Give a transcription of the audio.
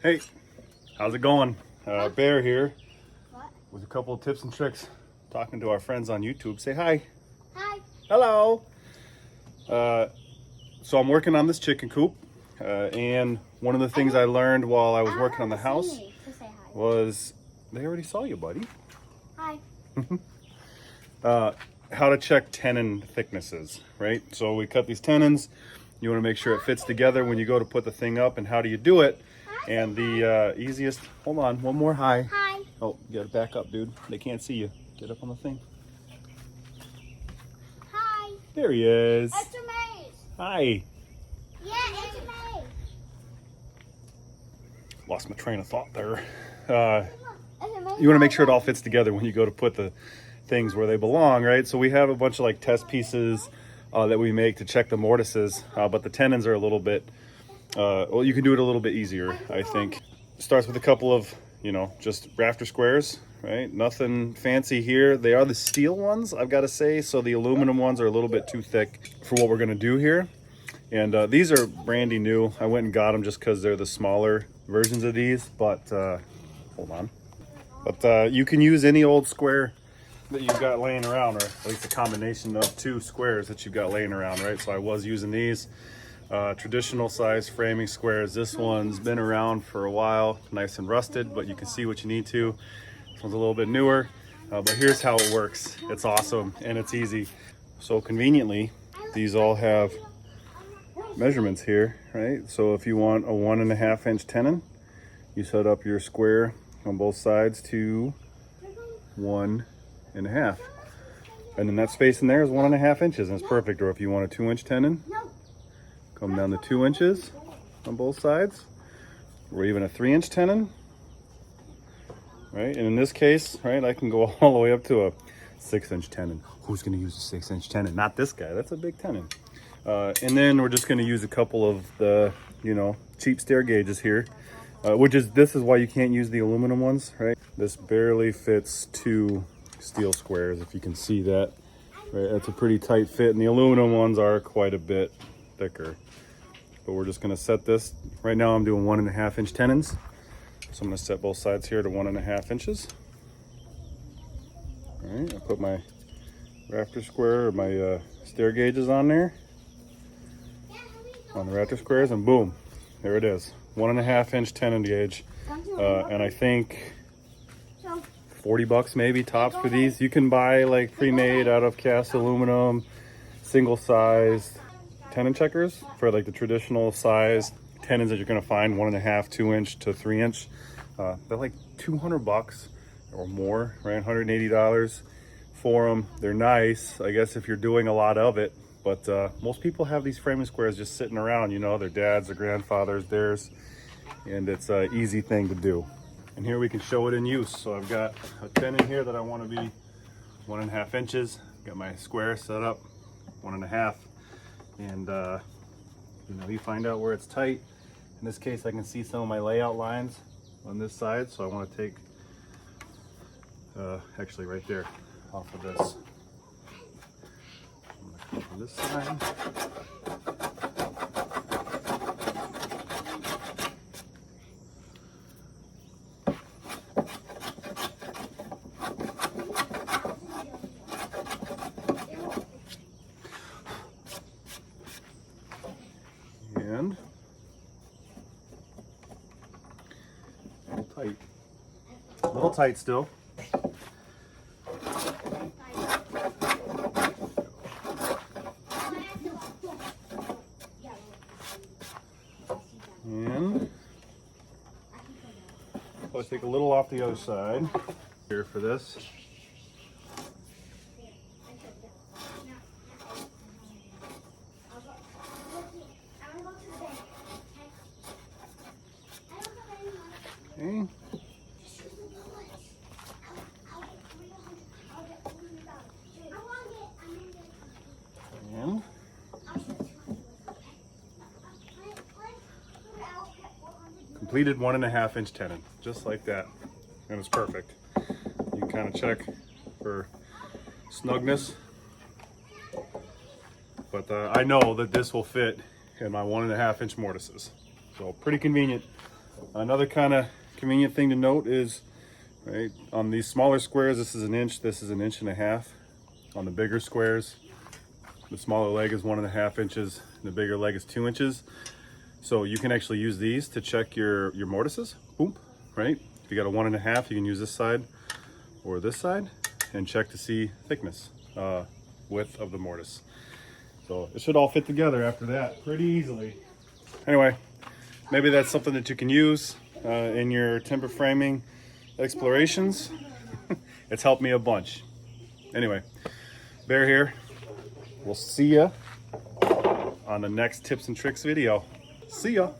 Hey, how's it going? Bear here What? with a couple of tips and tricks. Talking to our friends on YouTube. Say hi. Hi. Hello. So I'm working on this chicken coop, and one of the things I learned while I was working on the house was they already saw you, buddy. Hi. How to check tenon thicknesses, right? So we got these tenons. You want to make sure it fits together when you go to put the thing up. And how do you do it? And the easiest, hold on, one more hi. Hi. Oh, you gotta back up, dude. They can't see you. Get up on the thing. Hi. There he is. It's a maze. Hi. Yeah, it's a maze. Lost my train of thought there. It's a maze. You want to make sure it all fits together when you go to put the things where they belong, right? So we have a bunch of like test pieces that we make to check the mortises, but the tenons are a little bit, well, you can do it a little bit easier, I think. Starts with a couple of, just rafter squares, right? Nothing fancy here. They are the steel ones, I've got to say, so the aluminum ones are a little bit too thick for what we're going to do here. And these are brandy new. I went and got them just because they're the smaller versions of these, but hold on. But you can use any old square that you've got laying around, or at least a combination of two squares that you've got laying around, right? So I was using these traditional size framing squares. This one's been around for a while, nice and rusted, but you can see what you need to. This one's a little bit newer, but here's how it works. It's awesome and it's easy. So conveniently, these all have measurements here, right? So if you want a 1.5 inch tenon, you set up your square on both sides to 1.5, and then that space in there is 1.5 inches, and it's perfect. Or if you want a 2-inch tenon, come down to 2 inches on both sides, or even a 3-inch tenon, right? And in this case, right, I can go all the way up to a 6-inch tenon. Who's going to use a 6-inch tenon? Not this guy. That's a big tenon. And then we're just going to use a couple of the, cheap stair gauges here, this is why you can't use the aluminum ones, right? This barely fits 2 steel squares, if you can see that. Right, that's a pretty tight fit, and the aluminum ones are quite a bit thicker. But we're just going to set this. Right now I'm doing 1.5 inch tenons, so I'm going to set both sides here to 1.5 inches. All right, I put my rafter square, or my stair gauges on there, on the rafter squares, and boom, there it is. 1.5 inch tenon gauge, and I think $40 maybe tops for these. You can buy like pre-made out of cast aluminum, single sized tenon checkers for like the traditional size tenons that you're going to find, 1.5, 2 inch to 3 inch. They're like $200 or more, right? $180 for them. They're nice, I guess, if you're doing a lot of it. But most people have these framing squares just sitting around, their dads, their grandfathers, theirs, and it's an easy thing to do. And here we can show it in use. So I've got a tenon here that I want to be 1.5 inches. Got my square set up 1.5, and you find out where it's tight. In this case, I can see some of my layout lines on this side, so I want to take actually right there off of this. On this side. And a little tight still. And let's take a little off the other side here for this. Okay. And completed 1.5 inch tenon, just like that, and it's perfect. You can kind of check for snugness, but I know that this will fit in my 1.5 inch mortises, so pretty convenient. Another kind of convenient thing to note is, right, on these smaller squares, this is an inch, this is an inch and a half. On the bigger squares, the smaller leg is 1.5 inches, and the bigger leg is 2 inches. So you can actually use these to check your mortises. Boom, right? If you got a 1.5, you can use this side or this side and check to see thickness, width of the mortise. So it should all fit together after that pretty easily. Anyway, maybe that's something that you can use in your timber framing explorations. It's helped me a bunch. Anyway, Bear here. We'll see ya on the next tips and tricks video. See ya.